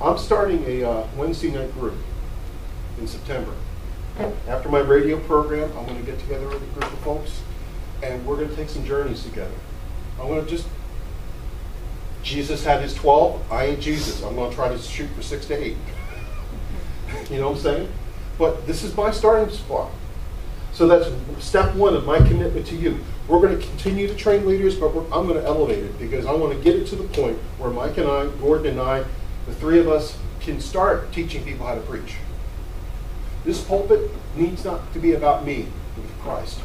I'm starting a Wednesday night group in September. After my radio program, I'm going to get together with a group of folks, and we're going to take some journeys together. I'm going to just, Jesus had his 12, I ain't Jesus. I'm going to try to shoot for 6 to 8. You know what I'm saying? But this is my starting spot. So that's step one of my commitment to you. We're going to continue to train leaders, but I'm going to elevate it because I want to get it to the point where Mike and I, Gordon and I, the three of us can start teaching people how to preach. This pulpit needs not to be about me with Christ.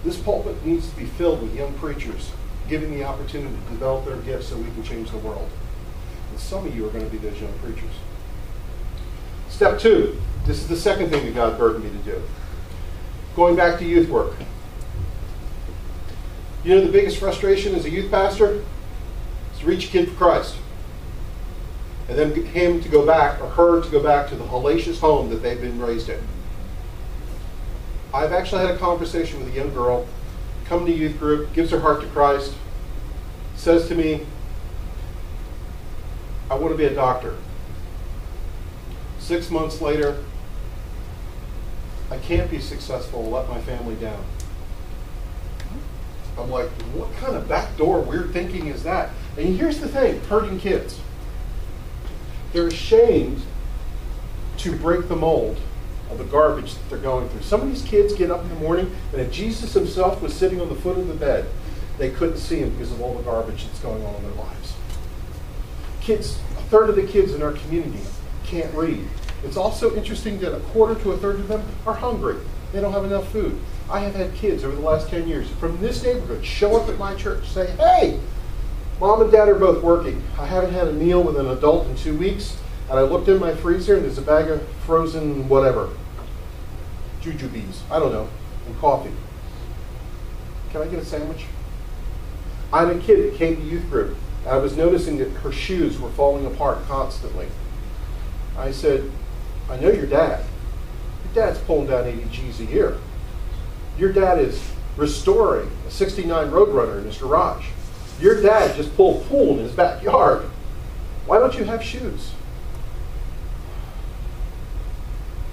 This pulpit needs to be filled with young preachers, giving the opportunity to develop their gifts so we can change the world. And some of you are going to be those young preachers. Step two, this is the second thing that God burdened me to do. Going back to youth work. You know the biggest frustration as a youth pastor? Is to reach a kid for Christ. And then him to go back, or her to go back to the hellacious home that they've been raised in. I've actually had a conversation with a young girl, come to youth group, gives her heart to Christ, says to me, I want to be a doctor. 6 months later, I can't be successful, let my family down. I'm like, what kind of backdoor weird thinking is that? And here's the thing, hurting kids. They're ashamed to break the mold of the garbage that they're going through. Some of these kids get up in the morning, and if Jesus himself was sitting on the foot of the bed, they couldn't see him because of all the garbage that's going on in their lives. Kids, a third of the kids in our community can't read. It's also interesting that a quarter to a third of them are hungry. They don't have enough food. I have had kids over the last 10 years from this neighborhood show up at my church say, hey, Mom and Dad are both working. I haven't had a meal with an adult in 2 weeks, and I looked in my freezer and there's a bag of frozen whatever. Jujubes, I don't know, and coffee. Can I get a sandwich? I'm a kid that came to youth group. I was noticing that her shoes were falling apart constantly. I said, I know your dad. Your dad's pulling down 80 G's a year. Your dad is restoring a 69 Roadrunner in his garage. Your dad just pulled a pool in his backyard. Why don't you have shoes?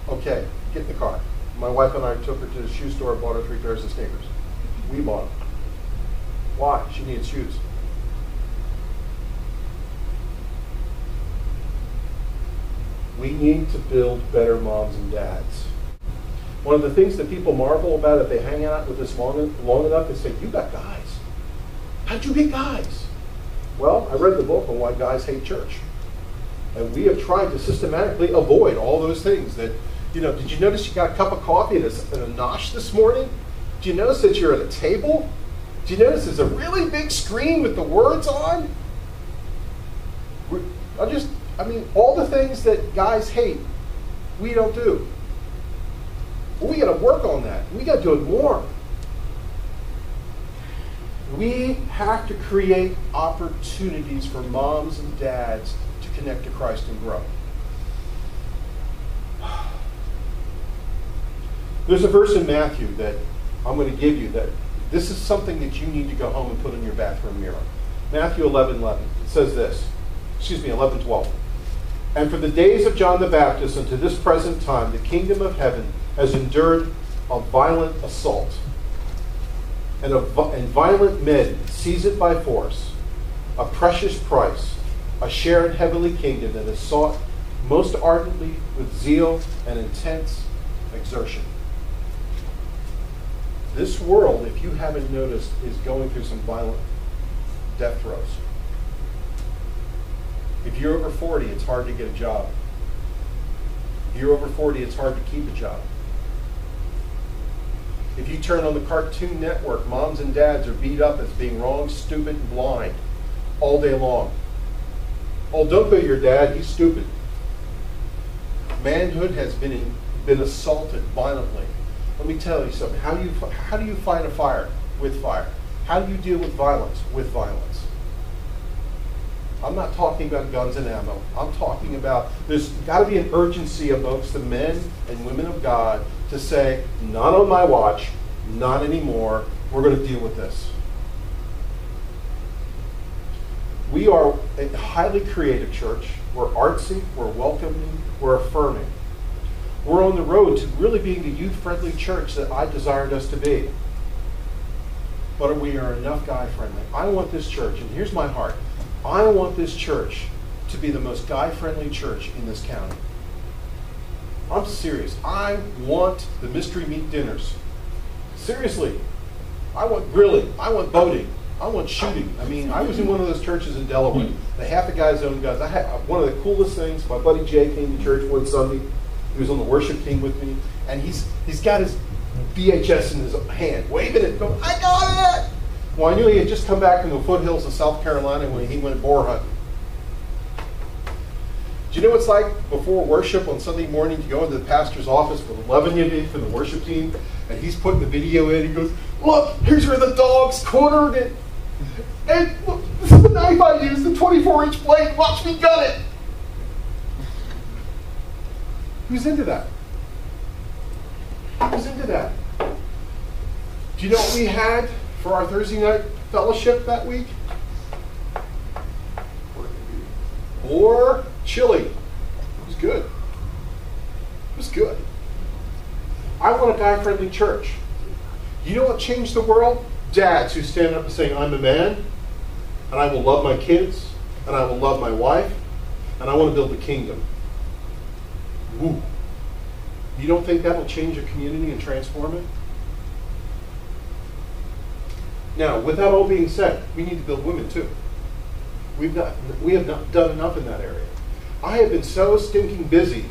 Okay, get in the car. My wife and I took her to the shoe store and bought her 3 pairs of sneakers. We bought them. Why? She needs shoes. We need to build better moms and dads. One of the things that people marvel about if they hang out with us long enough, they say, you got guys. How'd you get guys? Well, I read the book on why guys hate church. And we have tried to systematically avoid all those things that, did you notice you got a cup of coffee and a nosh this morning? Do you notice that you're at a table? Do you notice there's a really big screen with the words on? All the things that guys hate, we don't do. Well, we got to work on that. We got to do it more. We have to create opportunities for moms and dads to connect to Christ and grow. There's a verse in Matthew that I'm going to give you that this is something that you need to go home and put in your bathroom mirror. Matthew 11:11. It says this. 11:12. And for the days of John the Baptist unto this present time, the kingdom of heaven has endured a violent assault. And violent men seize it by force, a precious price, a share in heavenly kingdom that is sought most ardently with zeal and intense exertion. This world, if you haven't noticed, is going through some violent death throes. If you're over 40, it's hard to get a job. If you're over 40, it's hard to keep a job. If you turn on the Cartoon Network, moms and dads are beat up as being wrong, stupid, and blind all day long. Oh, don't go to your dad, he's stupid. Manhood has been assaulted violently. Let me tell you something. How do you fight a fire with fire? How do you deal with violence with violence? I'm not talking about guns and ammo. I'm talking about there's got to be an urgency amongst the men and women of God to say, not on my watch, not anymore. We're going to deal with this. We are a highly creative church. We're artsy, we're welcoming, we're affirming. We're on the road to really being the youth-friendly church that I desired us to be. But we are enough guy-friendly. I want this church, and here's my heart, I want this church to be the most guy-friendly church in this county. I'm serious. I want the mystery meat dinners. Seriously. I want grilling. I want boating. I want shooting. I mean, I was in one of those churches in Delaware. Half the guys owned guns. I had one of the coolest things. My buddy Jay came to church one Sunday. He was on the worship team with me, and he's got his VHS in his hand, waving it, going, "I got it!" Well, I knew he had just come back from the foothills of South Carolina when he went boar hunting. Do you know what it's like before worship on Sunday morning to go into the pastor's office with 11 of you from the worship team, and he's putting the video in. He goes, "Look, here's where the dog's cornered it. And look, this is the knife I used, the 24-inch blade. Watch me gut it." Who's into that? Who's into that? Do you know what we had for our Thursday night fellowship that week? Or chili. It was good. It was good. I want a guy-friendly church. You know what changed the world? Dads who stand up and say, "I'm a man, and I will love my kids, and I will love my wife, and I want to build the kingdom." Woo. You don't think that will change a community and transform it? Now, with that all being said, we need to build women too. We have not done enough in that area. I have been so stinking busy.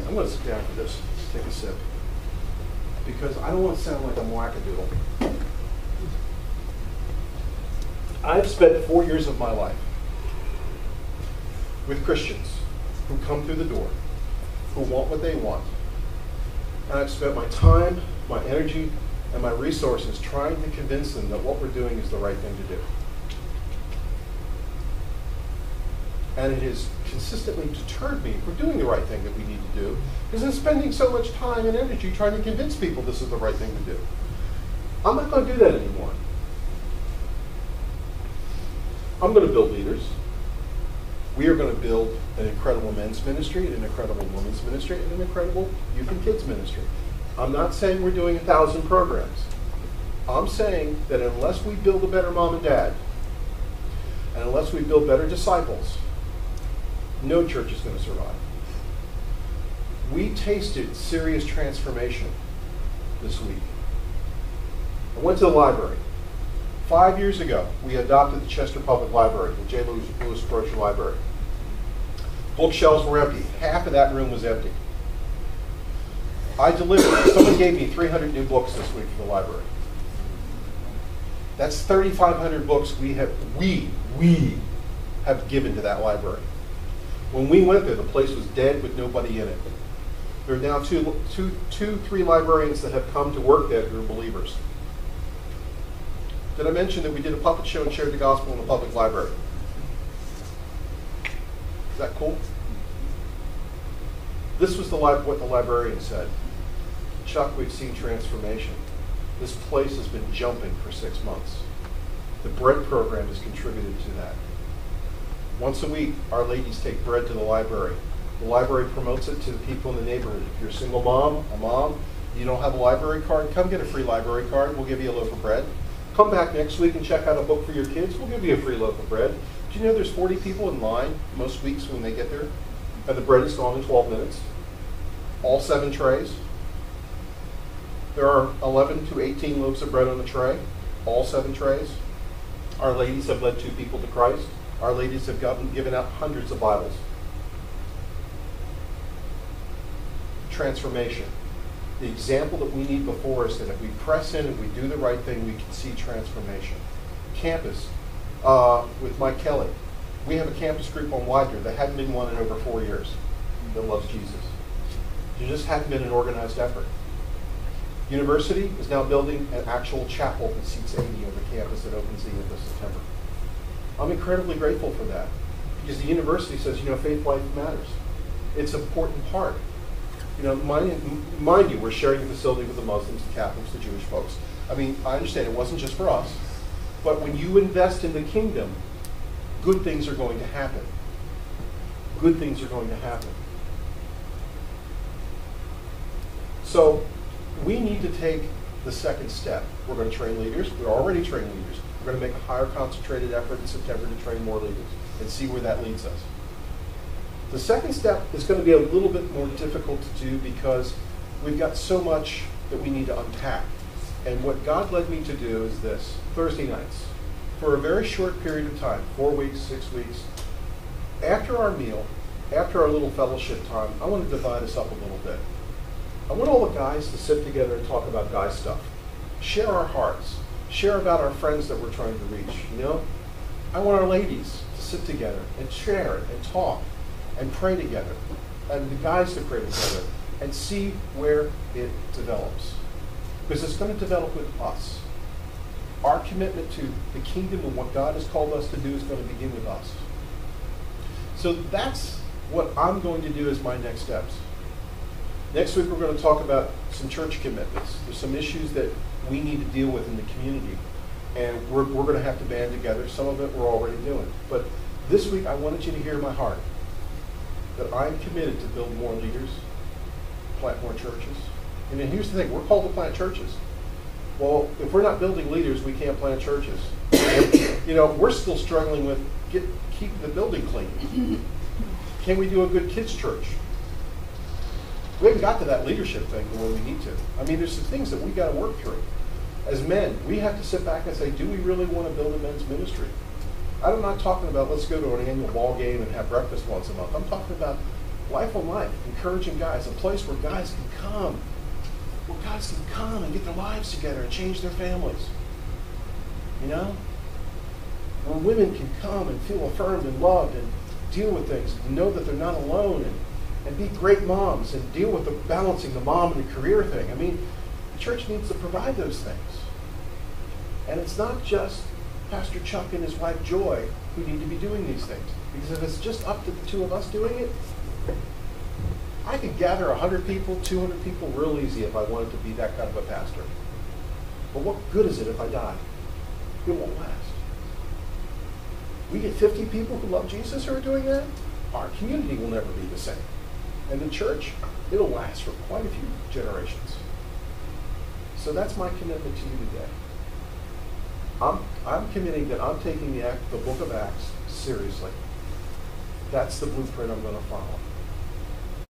I'm going to sit down for this. Take a sip. Because I don't want to sound like I'm wackadoodle. I've spent 4 years of my life with Christians who come through the door, who want what they want. And I've spent my time, my energy, and my resources trying to convince them that what we're doing is the right thing to do. And it has consistently deterred me from doing the right thing that we need to do, because I'm spending so much time and energy trying to convince people this is the right thing to do. I'm not going to do that anymore. I'm going to build leaders. We are going to build an incredible men's ministry, an incredible women's ministry, and an incredible youth and kids ministry. I'm not saying we're doing 1,000 programs. I'm saying that unless we build a better mom and dad, and unless we build better disciples, no church is going to survive. We tasted serious transformation this week. I went to the library. 5 years ago, we adopted the Chester Public Library, the J. Lewis Grocery Library. Bookshelves were empty. Half of that room was empty. I delivered. Someone gave me 300 new books this week for the library. That's 3,500 books we have given to that library. When we went there, the place was dead with nobody in it. There are now three librarians that have come to work there who are believers. Did I mention that we did a puppet show and shared the gospel in the public library? Is that cool? This was what the librarian said. "Chuck, we've seen transformation. This place has been jumping for 6 months. The bread program has contributed to that. Once a week, our ladies take bread to the library. The library promotes it to the people in the neighborhood. If you're a single mom, you don't have a library card, come get a free library card. We'll give you a loaf of bread. Come back next week and check out a book for your kids. We'll give you a free loaf of bread." Do you know there's 40 people in line most weeks when they get there? And the bread is gone in 12 minutes. All 7 trays. There are 11 to 18 loaves of bread on the tray. All 7 trays. Our ladies have led 2 people to Christ. Our ladies have given out hundreds of Bibles. Transformation. The example that we need before us, that if we press in and we do the right thing, we can see transformation. Campus, with Mike Kelly. We have a campus group on Widener. There hadn't been one in over 4 years that loves Jesus. There just hadn't been an organized effort. University is now building an actual chapel that seats 80 on the campus that opens the end of September. I'm incredibly grateful for that, because the university says, faith life matters. It's an important part. Mind you, we're sharing the facility with the Muslims, the Catholics, the Jewish folks. I mean, I understand it wasn't just for us, but when you invest in the kingdom, good things are going to happen. Good things are going to happen. So we need to take the second step. We're going to train leaders. We're already training leaders. We're going to make a higher concentrated effort in September to train more leaders and see where that leads us. The second step is going to be a little bit more difficult to do because we've got so much that we need to unpack. And what God led me to do is this: Thursday nights, for a very short period of time, 4 weeks, 6 weeks, after our meal, after our little fellowship time, I want to divide us up a little bit. I want all the guys to sit together and talk about guy stuff. Share our hearts. Share about our friends that we're trying to reach, you know? I want our ladies to sit together and share and talk and pray together, and the guys to pray together, and see where it develops. Because it's going to develop with us. Our commitment to the kingdom and what God has called us to do is going to begin with us. So that's what I'm going to do as my next steps. Next week we're going to talk about some church commitments. There's some issues that we need to deal with in the community. And we're going to have to band together. Some of it we're already doing. But this week I wanted you to hear my heart. That I'm committed to build more leaders, plant more churches. And then here's the thing, we're called to plant churches. Well, if we're not building leaders, we can't plant churches. You know, we're still struggling with keeping the building clean. Can we do a good kids' church? We haven't got to that leadership thing the way we need to. I mean, there's some things that we got to work through. As men, we have to sit back and say, do we really want to build a men's ministry? I'm not talking about let's go to an annual ball game and have breakfast once a month. I'm talking about life on life, encouraging guys, a place where guys can come. Where guys can come and get their lives together and change their families. You know? Where women can come and feel affirmed and loved and deal with things and know that they're not alone and be great moms and deal with the balancing the mom and the career thing. I mean, the church needs to provide those things. And it's not just Pastor Chuck and his wife Joy who need to be doing these things. Because if it's just up to the two of us doing it, I could gather 100 people, 200 people real easy if I wanted to be that kind of a pastor. But what good is it if I die? It won't last. We get 50 people who love Jesus who are doing that, our community will never be the same. And the church, it'll last for quite a few generations. So that's my commitment to you today. I'm committing that I'm taking the book of Acts seriously. That's the blueprint I'm going to follow.